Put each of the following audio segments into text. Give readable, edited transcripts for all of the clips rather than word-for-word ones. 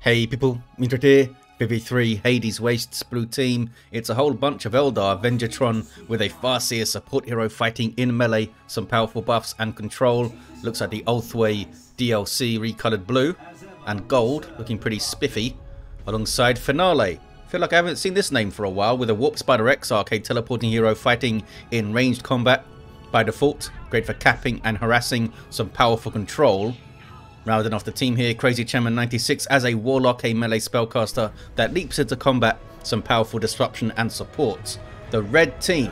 Hey people, Mintred here, VV3, Hades Wastes, blue team. It's a whole bunch of Eldar, Venjitron with a Farseer support hero fighting in melee, some powerful buffs and control. Looks like the Ulthway DLC recolored blue and gold, looking pretty spiffy. Alongside FIN4L3. Feel like I haven't seen this name for a while, with a Warp Spider Exarch, a teleporting hero fighting in ranged combat. By default, great for capping and harassing, some powerful control. Rounding off the team here, crazychairman 96 as a Warlock, a melee spellcaster that leaps into combat, some powerful disruption and support. The red team,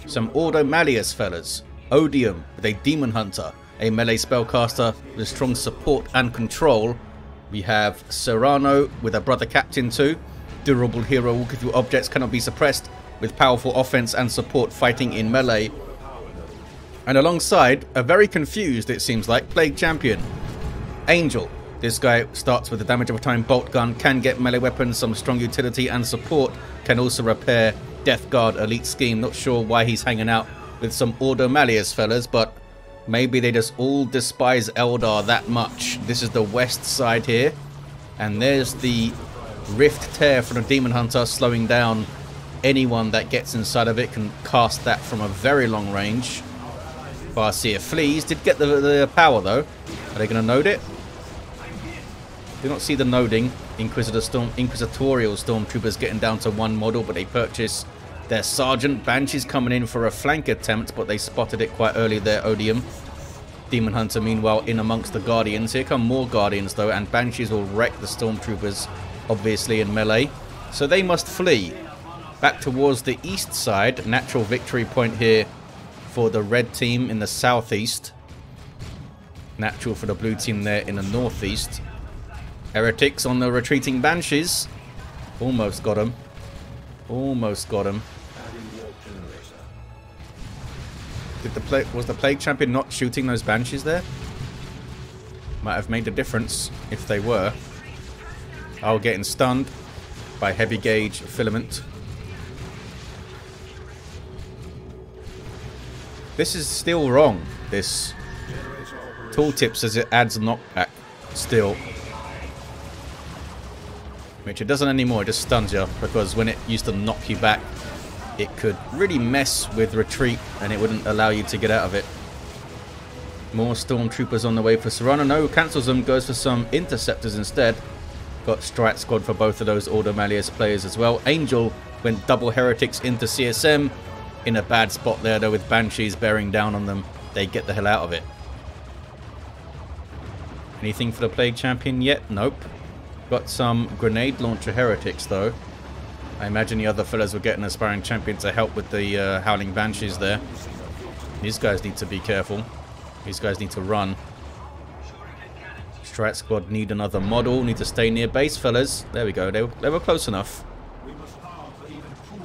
some Ordo Malleus fellas. Odium with a Demon Hunter, a melee spellcaster with strong support and control. We have Cerano with a Brother Captain too. Durable hero walking through objects, cannot be suppressed, with powerful offense and support fighting in melee. And alongside, a very confused, it seems like, Plague Champion. Angel. This guy starts with the damage of a time bolt gun, can get melee weapons, some strong utility and support, can also repair Death Guard elite scheme. Not sure why he's hanging out with some Ordo Malleus fellas, but maybe they just all despise Eldar that much. This is the west side here, and there's the Rift Tear from the Demon Hunter, slowing down anyone that gets inside of it, can cast that from a very long range. Farseer flees, did get the power though. Are they going to node it? Do not see the noding. Inquisitorial Stormtroopers getting down to one model, but they purchase their Sergeant. Banshees coming in for a flank attempt, but they spotted it quite early there, Odium. Demon Hunter, meanwhile, in amongst the Guardians. Here come more Guardians, though, and Banshees will wreck the Stormtroopers, obviously, in melee. So they must flee. Back towards the east side. Natural victory point here for the red team in the southeast. Natural for the blue team there in the northeast. Heretics on the retreating Banshees. Almost got him. Almost got him. Was the Plague Champion not shooting those Banshees there? Might have made a difference if they were. Oh, getting stunned by heavy gauge filament. This is still wrong. This tooltip says it adds knockback still. Which it doesn't anymore, it just stuns you, because when it used to knock you back, it could really mess with retreat and it wouldn't allow you to get out of it. More Stormtroopers on the way for Cerano. No, cancels them, goes for some Interceptors instead. Got Strat Squad for both of those Ordo Malleus players as well. Angel went double Heretics into CSM. In a bad spot there though, with Banshees bearing down on them. They get the hell out of it. Anything for the Plague Champion yet? Nope. Got some grenade launcher Heretics though. I imagine the other fellas will get an Aspiring Champion to help with the Howling Banshees there. These guys need to be careful. These guys need to run. Strat Squad need another model. Need to stay near base, fellas. There we go. They were close enough.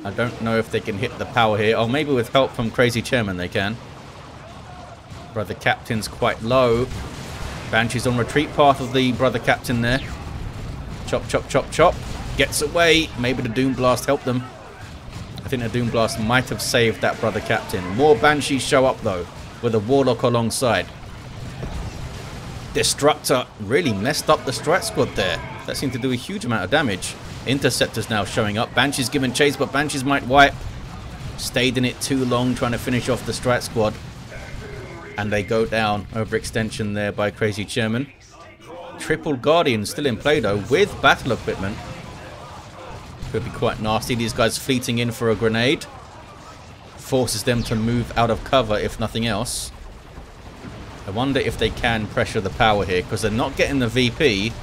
I don't know if they can hit the power here. Oh, maybe with help from crazychairman they can. Brother Captain's quite low. Banshee's on retreat path of the Brother Captain there. Chop, chop, chop, chop. Gets away. Maybe the Doom Blast helped them. I think the Doom Blast might have saved that Brother Captain. More Banshees show up though, with a Warlock alongside. Destructor really messed up the Strat Squad there. That seemed to do a huge amount of damage. Interceptors now showing up. Banshees giving chase, but Banshees might wipe. Stayed in it too long trying to finish off the Strat Squad. And they go down. Overextension there by crazychairman. Triple Guardian still in play though, with battle equipment. Could be quite nasty. These guys fleeting in for a grenade. Forces them to move out of cover if nothing else. I wonder if they can pressure the power here, because they're not getting the VP.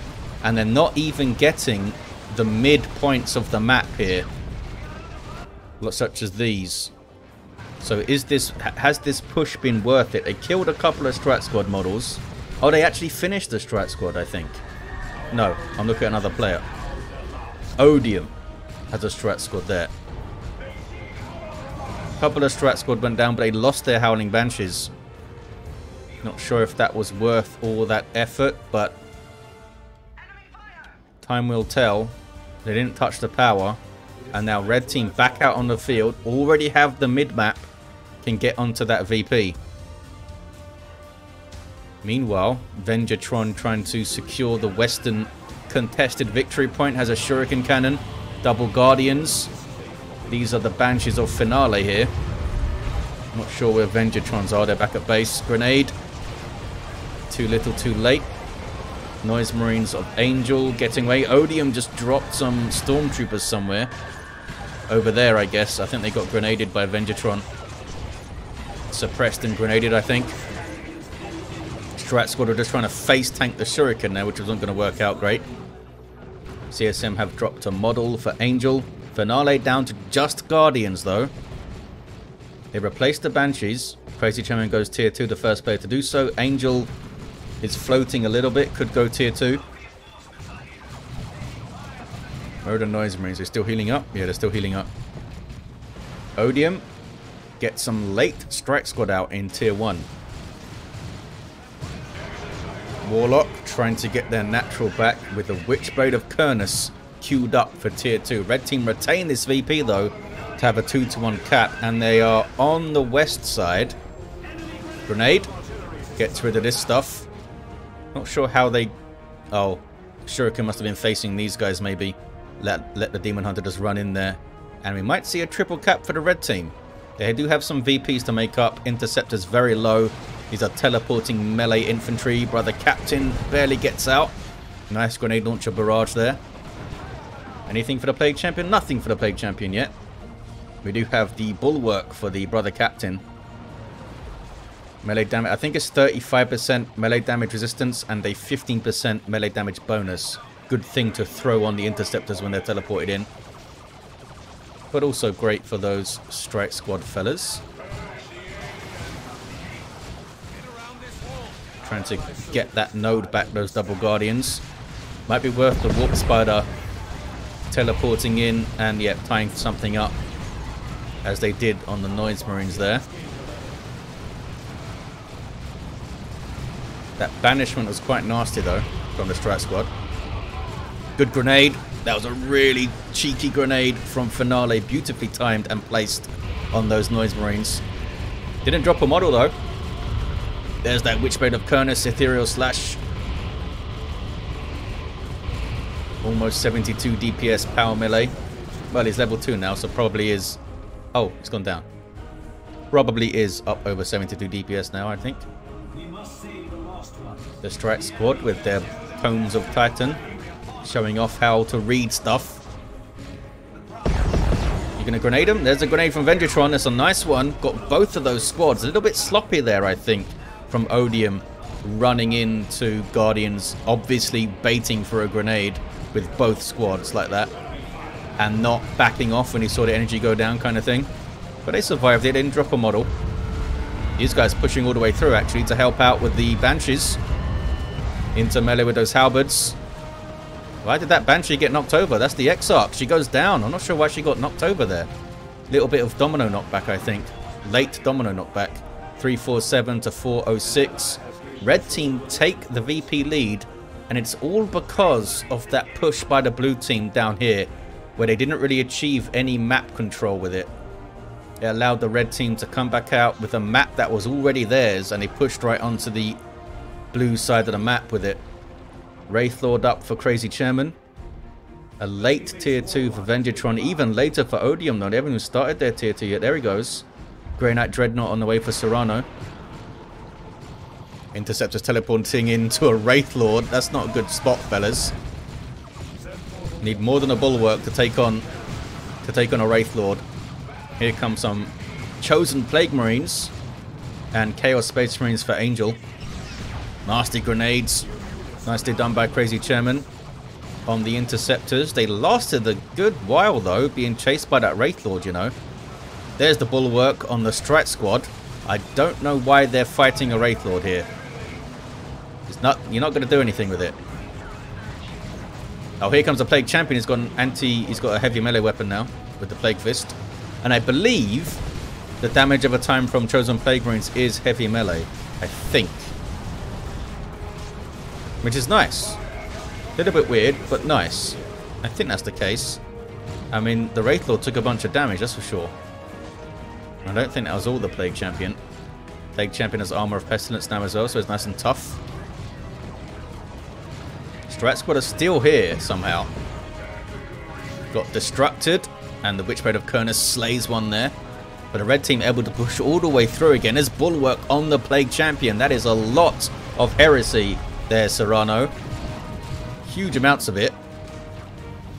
And they're not even getting the mid points of the map here, such as these. So has this push been worth it? They killed a couple of Strat Squad models. Oh, they actually finished the Strat Squad, I think. No, I'm looking at another player. Odium has a Strat Squad there. A couple of Strat Squad went down, but they lost their Howling Banshees. Not sure if that was worth all that effort, but time will tell. They didn't touch the power, and now red team back out on the field, already have the mid map, can get onto that VP. Meanwhile, Venjitron trying to secure the western contested victory point has a shuriken cannon, double guardians. These are the Banshees of Finale here. I'm not sure where Venjitrons are. They're back at base. Grenade. Too little, too late. Noise Marines of Angel getting away. Odium just dropped some Stormtroopers somewhere. Over there, I guess. I think they got grenaded by Venjitron. Suppressed and grenaded, I think. Strat Squad are just trying to face tank the Shuriken there, which wasn't going to work out great. CSM have dropped a model for Angel. Finale down to just Guardians, though. They replaced the Banshees. Crazy Chairman goes tier 2, the first player to do so. Angel is floating a little bit, could go tier 2. Where are the Noise Marines? They're still healing up? Yeah, they're still healing up. Odium gets some late Strike Squad out in tier 1. Warlock trying to get their natural back with the Witchblade of Kurnus queued up for tier 2. Red team retain this VP though to have a 2-to-1 cap, and they are on the west side. Grenade gets rid of this stuff. Not sure how they... Oh, Shuriken must have been facing these guys maybe. Let the Demon Hunter just run in there. And we might see a triple cap for the red team. They do have some VPs to make up. Interceptors very low. These are teleporting melee infantry. Brother Captain barely gets out. Nice grenade launcher barrage there. Anything for the Plague Champion? Nothing for the Plague Champion yet. We do have the Bulwark for the Brother Captain. Melee damage, I think it's 35% melee damage resistance and a 15% melee damage bonus. Good thing to throw on the interceptors when they're teleported in. But also great for those Strike Squad fellas. Trying to get that node back, those double guardians. Might be worth the Warp Spider teleporting in and, yeah, tying something up. As they did on the Noise Marines there. That banishment was quite nasty though, from the Strike Squad. Good grenade. That was a really cheeky grenade from Finale, beautifully timed and placed on those Noise Marines. Didn't drop a model though. There's that Witchblade of Kurnus, Ethereal Slash. Almost 72 DPS power melee. Well, he's level 2 now, so probably is... Oh, it's gone down. Probably is up over 72 DPS now, I think. The Strike Squad with their Tomes of Titan, showing off how to read stuff. You're going to grenade them? There's a grenade from Venjitron. That's a nice one. Got both of those squads. A little bit sloppy there, I think, from Odium running into Guardians, obviously baiting for a grenade with both squads like that, and not backing off when he saw the energy go down kind of thing. But they survived it. They didn't drop a model. These guys pushing all the way through, actually, to help out with the Banshees. Into melee with those halberds. Why did that Banshee get knocked over? That's the Exarch. She goes down. I'm not sure why she got knocked over there. Little bit of domino knockback, I think. Late domino knockback. 347 to 406. Red team take the VP lead, and it's all because of that push by the blue team down here, where they didn't really achieve any map control with it. It allowed the red team to come back out with a map that was already theirs, and they pushed right onto the blue side of the map with it. Wraithlord up for Crazy Chairman. A late tier 2 for Venjitron. Even later for Odium though. They haven't even started their tier 2 yet. There he goes. Grey Knight Dreadnought on the way for Cerano. Interceptors teleporting into a Wraithlord. That's not a good spot, fellas. Need more than a Bulwark to take on a Wraithlord. Here comes some Chosen Plague Marines and Chaos Space Marines for Angel. Nasty grenades. Nicely done by Crazy Chairman on the interceptors. They lasted a good while though, being chased by that Wraithlord, you know. There's the Bulwark on the Strike Squad. I don't know why they're fighting a Wraithlord here. You're not going to do anything with it. Oh, here comes the Plague Champion. He's got a heavy melee weapon now with the Plague Fist. And I believe the damage over time from Chosen Plague Marines is heavy melee. I think. Which is nice. A little bit weird, but nice. I think that's the case. I mean, the Wraithlord took a bunch of damage, that's for sure. I don't think that was all the Plague Champion. Plague Champion has Armor of Pestilence now as well, so it's nice and tough. Strat Squad are still here somehow. Got Destructed, and the Witchblade of Kurnus slays one there. But the red team able to push all the way through again. There's Bulwark on the Plague Champion. That is a lot of heresy there, Cerano. Huge amounts of it.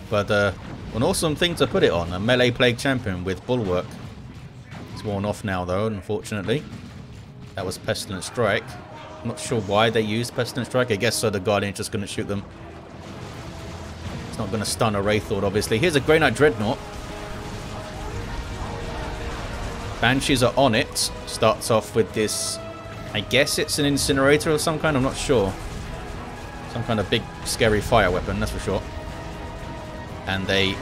But an awesome thing to put it on. A melee Plague Champion with Bulwark. It's worn off now though, unfortunately. That was Pestilent Strike. I'm not sure why they used Pestilent Strike. I guess so the Guardian's just going to shoot them. It's not going to stun a Wraithlord, obviously. Here's a Grey Knight Dreadnought. Banshees are on it. Starts off with this, I guess it's an incinerator of some kind, I'm not sure. Some kind of big scary fire weapon, that's for sure. And a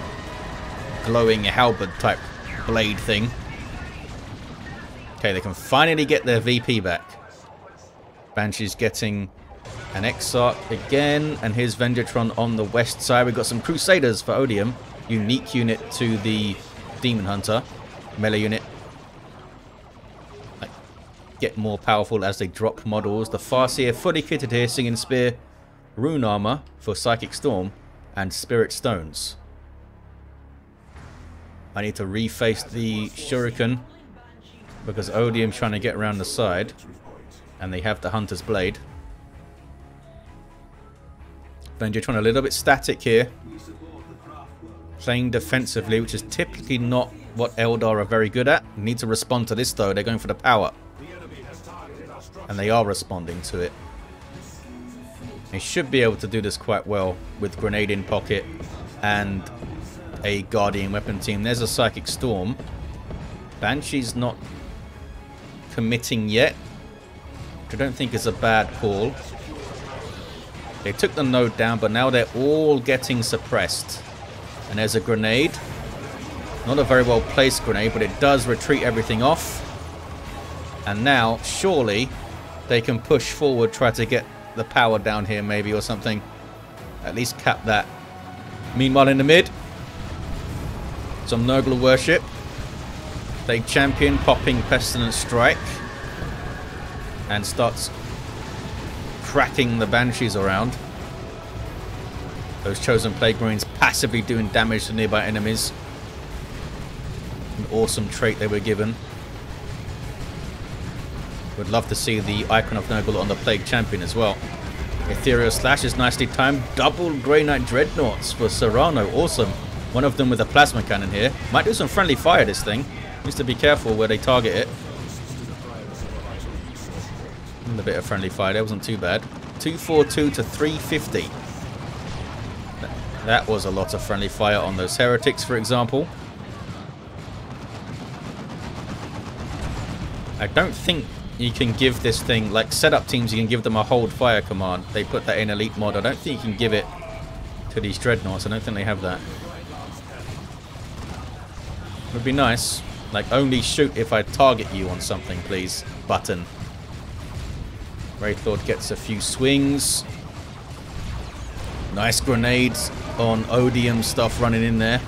glowing halberd type blade thing. Okay, they can finally get their VP back. Banshee's getting an Exarch again, and here's Venjitron on the west side. We've got some Crusaders for Odium. Unique unit to the Demon Hunter. Melee unit. Get more powerful as they drop models. The Farseer fully kitted here, Singing Spear, Rune Armor for Psychic Storm, and Spirit Stones. I need to reface the Shuriken because Odium's trying to get around the side, and they have the Hunter's Blade. Venjitron a little bit static here, playing defensively, which is typically not what Eldar are very good at. Need to respond to this though. They're going for the power. And they are responding to it. They should be able to do this quite well with Grenade in Pocket and a Guardian weapon team. There's a Psychic Storm. Banshee's not committing yet, which I don't think is a bad call. They took the node down, but now they're all getting suppressed. And there's a grenade. Not a very well placed grenade, but it does retreat everything off. And now, surely, they can push forward, try to get the power down here maybe or something. At least cap that. Meanwhile in the mid, some Nurgle worship. They champion popping Pestilent Strike. And starts cracking the Banshees around. Those Chosen Plague Marines passively doing damage to nearby enemies. An awesome trait they were given. Would love to see the Icon of Nurgle on the Plague Champion as well. Ethereal Slash is nicely timed. Double Grey Knight Dreadnoughts for Cerano. Awesome. One of them with a Plasma Cannon here. Might do some friendly fire, this thing. Needs to be careful where they target it. And a bit of friendly fire there. Wasn't too bad. 242 to 350. That was a lot of friendly fire on those Heretics, for example. I don't think you can give this thing, like setup teams, you can give them a hold fire command. They put that in Elite mod. I don't think you can give it to these Dreadnoughts. I don't think they have that. Would be nice. Like, only shoot if I target you on something, please. Button. Wraithlord gets a few swings. Nice grenades on Odium stuff running in there.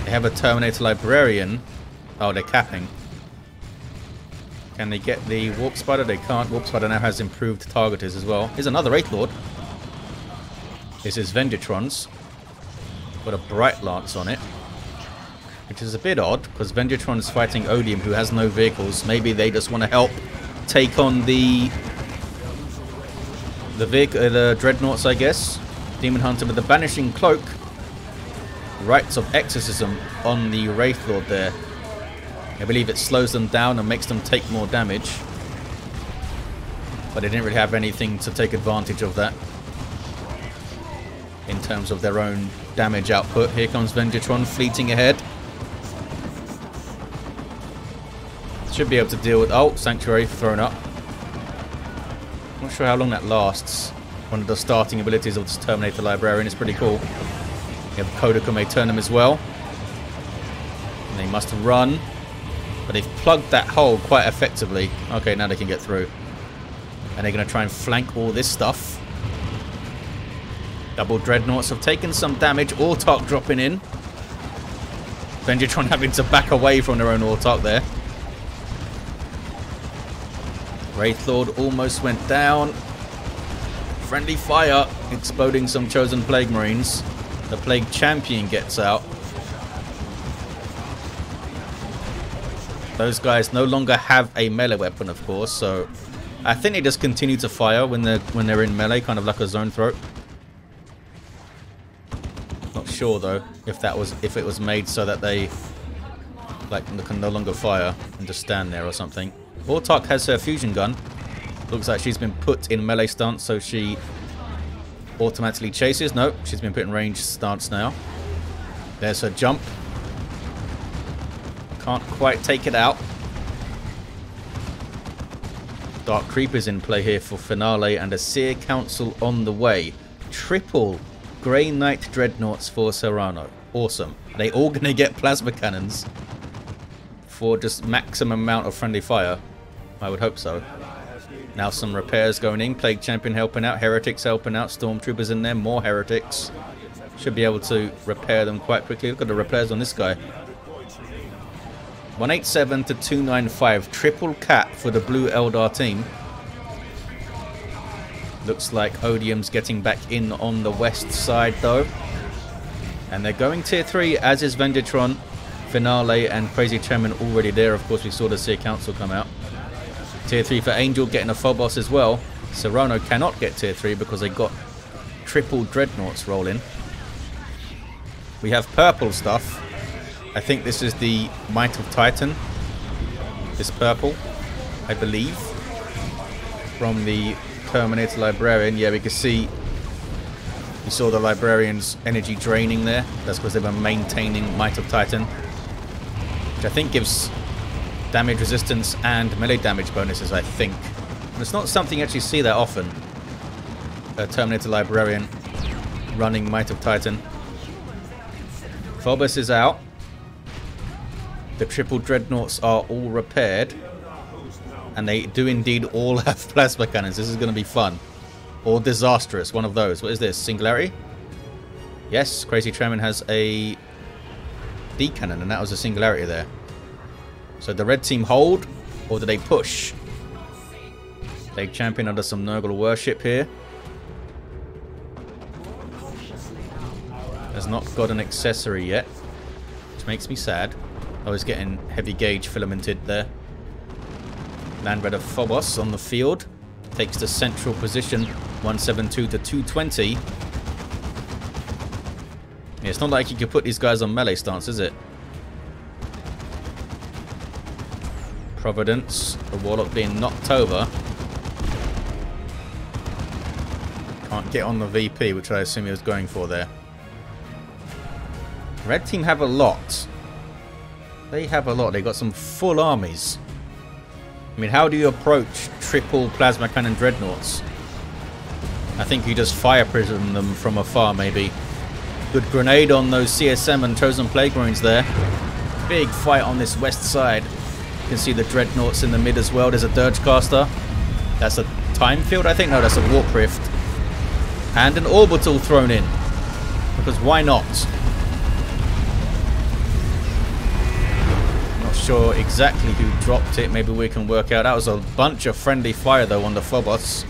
They have a Terminator Librarian. Oh, they're capping. Can they get the Warp Spider? They can't. Warp Spider now has improved targeters as well. Here's another Wraithlord. This is Venjitron's. Got a Bright Lance on it. Which is a bit odd, because Venjitron's fighting Odium, who has no vehicles. Maybe they just want to help take on the Dreadnoughts, I guess. Demon Hunter with the Banishing Cloak. Rites of Exorcism on the Wraithlord there. I believe it slows them down and makes them take more damage. But they didn't really have anything to take advantage of that in terms of their own damage output. Here comes Venjitron fleeting ahead. Should be able to deal with... Oh, Sanctuary thrown up. Not sure how long that lasts. One of the starting abilities of this Terminator Librarian is pretty cool. You have Kodakame Aeternum as well. And they must run. But they've plugged that hole quite effectively. Okay, now they can get through. And they're going to try and flank all this stuff. Double Dreadnoughts have taken some damage. Autarch dropping in. Venjitron having to back away from their own Autarch there. Wraithlord almost went down. Friendly fire. exploding some chosen Plague Marines. The Plague Champion gets out. Those guys no longer have a melee weapon, of course, so I think they just continue to fire when they're in melee, kind of like a zone throat. Not sure though if it was made so that they can no longer fire and just stand there or something. Autark has her fusion gun. Looks like she's been put in melee stance, so she automatically chases. No, she's been put in range stance now. There's her jump. Can't quite take it out. Dark Creeper's in play here for Finale, and a Seer Council on the way. Triple Grey Knight Dreadnoughts for Cerano. Awesome. Are they all going to get plasma cannons for just maximum amount of friendly fire? I would hope so. Now some repairs going in. Plague Champion helping out. Heretics helping out. Stormtroopers in there. More Heretics. Should be able to repair them quite quickly. Look at the repairs on this guy. 187 to 295. Triple cap for the blue Eldar team. Looks like Odium's getting back in on the west side though. And they're going tier 3, as is Venjitron, Finale and crazychairman already there. Of course, we saw the Seer Council come out. Tier 3 for Angel, getting a Phobos as well. Cerano cannot get tier 3 because they got triple Dreadnoughts rolling. We have purple stuff. I think this is the Might of Titan. This purple, I believe. From the Terminator Librarian. Yeah, we can see... You saw the Librarian's energy draining there. That's because they were maintaining Might of Titan. Which I think gives damage resistance and melee damage bonuses, I think. And it's not something you actually see that often. A Terminator Librarian running Might of Titan. Phobos is out. The triple Dreadnoughts are all repaired. And they do indeed all have plasma cannons. This is going to be fun. Or disastrous, one of those. What is this? Singularity? Yes, crazychairman has a D cannon, and that was a Singularity there. So the red team hold, or do they push? Plague Champion under some Nurgle worship here. Has not got an accessory yet, which makes me sad. I was getting heavy gauge filamented there. Landred Phobos on the field. Takes the central position, 172 to 220. Yeah, it's not like you could put these guys on melee stance, is it? Providence, the Warlock being knocked over. Can't get on the VP, which I assume he was going for there. Red team have a lot. They have a lot. They got some full armies. I mean, how do you approach triple plasma cannon dreadnoughts? I think you just fire prism them from afar, maybe. Good grenade on those CSM and chosen Plague Marines there. Big fight on this west side. You can see the dreadnoughts in the mid as well. There's a Dirge Caster. That's a Time Field, I think. No, that's a Warp Rift. And an Orbital thrown in. Because why not? Sure exactly who dropped it. Maybe we can work out. That was a bunch of friendly fire though on the Phobos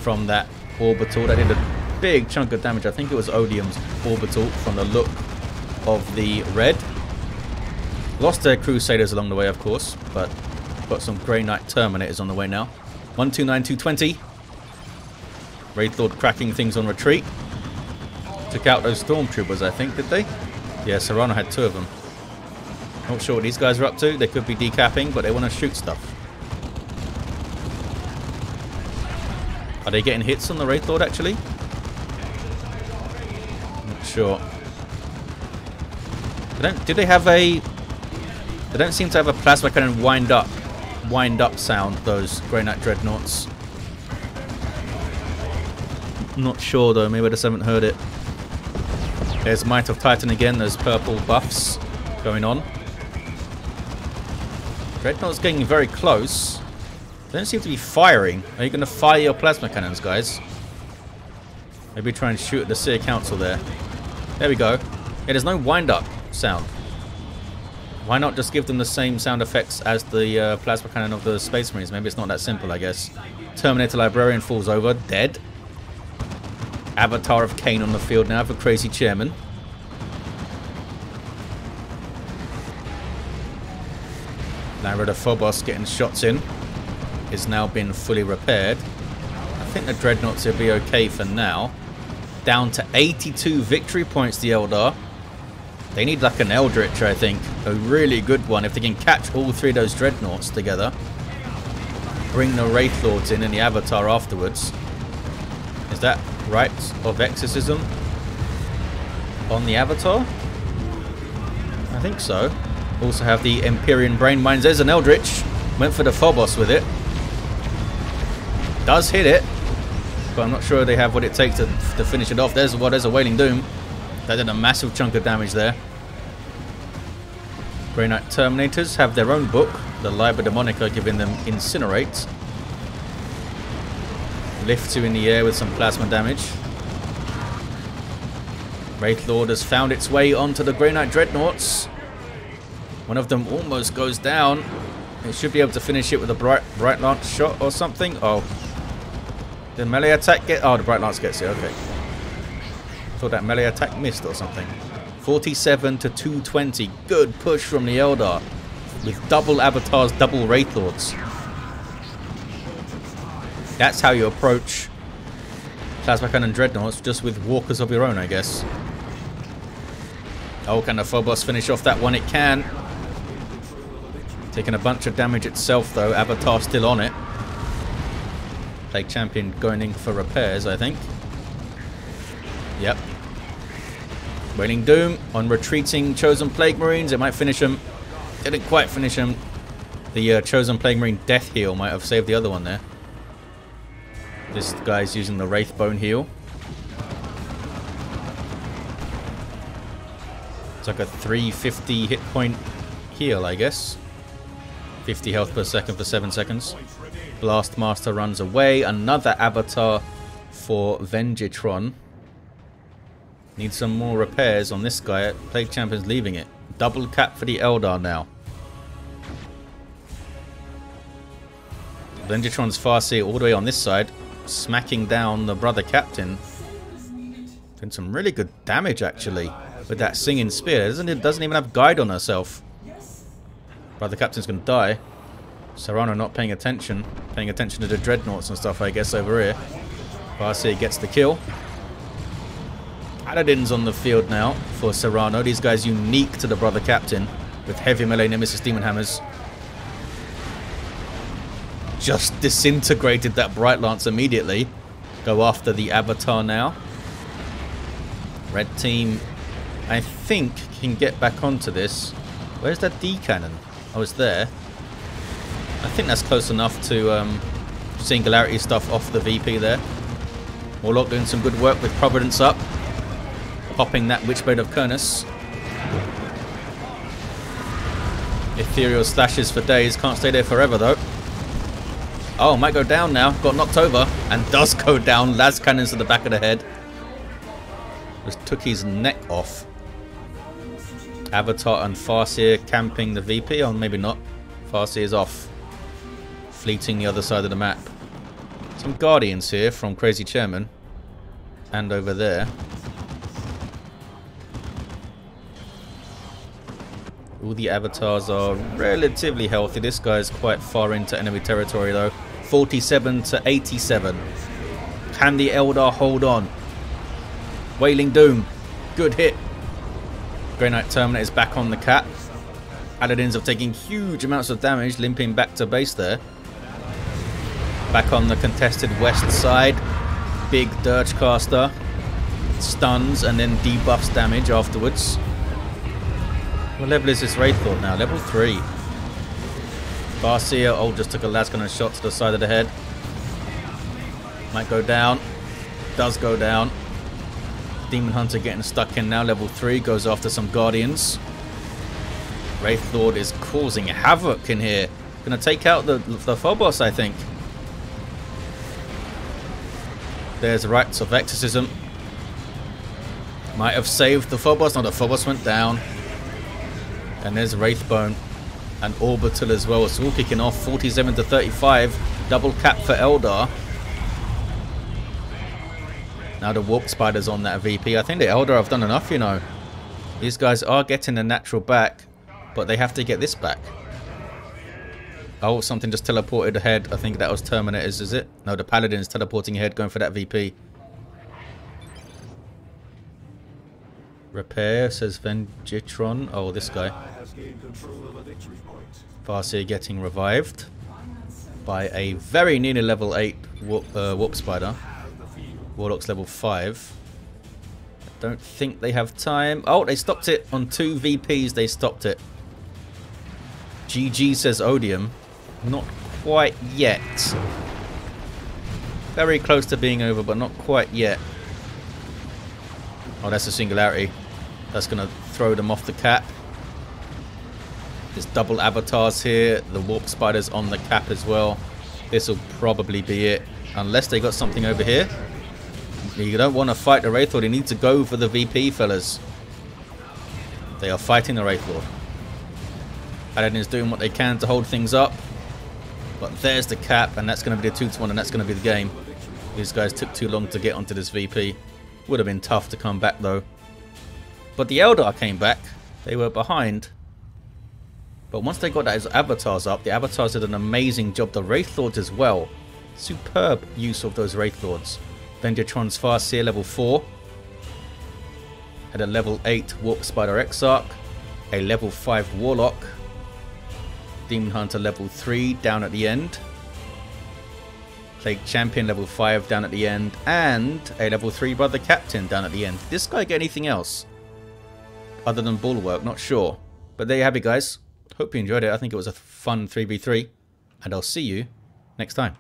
from that orbital. That did a big chunk of damage. I think it was Odium's orbital from the look of the red. Lost their Crusaders along the way, of course, but got some Grey Knight Terminators on the way now. 129, 220. Wraith Lord cracking things on retreat. Took out those Stormtroopers, I think, did they? Yeah, Cerano had 2 of them. Not sure what these guys are up to. They could be decapping, but they want to shoot stuff. Are they getting hits on the Wraith Lord, actually? Not sure. Did they have a... They don't seem to have a plasma cannon wind up sound, those Grey Knight Dreadnoughts. Not sure, though. Maybe I just haven't heard it. There's Might of Titan again. Those purple buffs going on. Dreadnought's getting very close. They don't seem to be firing. Are you going to fire your plasma cannons, guys? Maybe try and shoot at the Seer Council there. There we go. Yeah, there's no wind-up sound. Why not just give them the same sound effects as the plasma cannon of the Space Marines? Maybe it's not that simple, I guess. Terminator Librarian falls over, dead. Avatar of Cain on the field now for Crazy Chairman. Landra the Phobos getting shots in. Is now been fully repaired. I think the Dreadnoughts will be okay for now. Down to 82 victory points, the Eldar. They need like an Eldritch, I think. A really good one. If they can catch all three of those Dreadnoughts together. Bring the Wraith Lords in and the Avatar afterwards. Is that Rites of Exorcism on the Avatar? I think so. Also have the Empyrean Brain Mines. There's an Eldritch. Went for the Phobos with it. Does hit it. But I'm not sure they have what it takes to finish it off. There's a Wailing Doom. That did a massive chunk of damage there. Grey Knight Terminators have their own book. The Liber Demonica giving them Incinerate. Lift 2 in the air with some plasma damage. Wraith Lord has found its way onto the Grey Knight Dreadnoughts. One of them almost goes down. It should be able to finish it with a Bright Lance shot or something. Oh. Did melee attack get... Oh, the Bright Lance gets it. Okay. Thought that melee attack missed or something. 47 to 220. Good push from the Eldar. With double Avatars, double Wraith Lords. That's how you approach Plasma Cannon Dreadnoughts, just with walkers of your own, I guess. Oh, can the Phobos finish off that one? It can. Taking a bunch of damage itself, though. Avatar still on it. Plague Champion going in for repairs, I think. Yep. Wailing Doom on retreating Chosen Plague Marines. It might finish them. Didn't quite finish him. The Chosen Plague Marine Death Heal might have saved the other one there. This guy's using the Wraith Bone Heal. It's like a 350 hit point heal, I guess. 50 health per second for 7 seconds. Blast Master runs away. Another Avatar for Venjitron. Need some more repairs on this guy. Plague Champion's leaving it. Double cap for the Eldar now. Venjitron's Farseer all the way on this side. Smacking down the Brother Captain. Doing some really good damage, actually. With that Singing Spear. It doesn't even have Guide on herself. Brother Captain's going to die. Cerano not paying attention. Paying attention to the Dreadnoughts and stuff, I guess, over here. Farseer gets the kill. Paladins on the field now for Cerano. These guys unique to the Brother Captain. With heavy melee Nemesis Demon Hammers. Just disintegrated that Bright Lance immediately. Go after the Avatar now. Red team, I think, can get back onto this. Where's that D cannon? Oh, it's there. I think that's close enough to Singularity stuff off the VP there. Warlock doing some good work with Providence up. Popping that Witchblade of Kernus. Ethereal slashes for days. Can't stay there forever, though. Oh, might go down now. Got knocked over. And does go down. Las cannons to the back of the head. Just took his neck off. Avatar and Farseer camping the VP. Oh, maybe not. Farseer is off. Fleeting the other side of the map. Some Guardians here from Crazy Chairman. And over there. All the Avatars are relatively healthy. This guy's quite far into enemy territory, though. 47 to 87. Can the Eldar hold on? Wailing Doom. Good hit. Grey Knight Terminator is back on the cap. Paladins are taking huge amounts of damage, limping back to base there. Back on the contested west side. Big Dirge Caster. Stuns and then debuffs damage afterwards. What level is this Wraith Lord now? Level 3. Farseer, oh, just took a Lascannon shot to the side of the head. Might go down. Does go down. Demon Hunter getting stuck in now. Level 3. Goes after some Guardians. Wraith Lord is causing havoc in here. Gonna take out the Phobos, I think. There's Rites of Exorcism. Might have saved the Phobos. No, the Phobos went down. And there's Wraithbone and Orbital as well. It's all kicking off. 47 to 35. Double cap for Eldar. Now the Warp Spider's on that VP. I think the Eldar have done enough, you know. These guys are getting the natural back, but they have to get this back. Oh, something just teleported ahead. I think that was Terminators, is it? No, the Paladin's teleporting ahead, going for that VP. Repair, says Venjitron. Oh, this guy. Farseer getting revived by a very nearly level 8 Warp Spider. Warlock's level 5. I don't think they have time. Oh, they stopped it. On 2 VPs, they stopped it. GG, says Odium. Not quite yet. Very close to being over, but not quite yet. Oh, that's a singularity. That's going to throw them off the cap. There's double avatars here. The Warp Spider's on the cap as well. This will probably be it. Unless they got something over here. You don't want to fight the Wraith Lord. You need to go for the VP, fellas. They are fighting the Wraith Lord. Paladin is doing what they can to hold things up. But there's the cap, and that's going to be the 2-1, and that's going to be the game. These guys took too long to get onto this VP. Would have been tough to come back, though. But the Eldar came back. They were behind. But once they got those avatars up, the avatars did an amazing job. The Wraith Lords as well. Superb use of those Wraith Lords. Venjitron's Farseer level 4. Had a level 8 Warp Spider Exarch. A level 5 Warlock. Demon Hunter level 3 down at the end. Plague Champion level 5 down at the end. And a level 3 Brother Captain down at the end. Did this guy get anything else? Other than Bulwark, not sure. But there you have it, guys. Hope you enjoyed it. I think it was a fun 3v3. And I'll see you next time.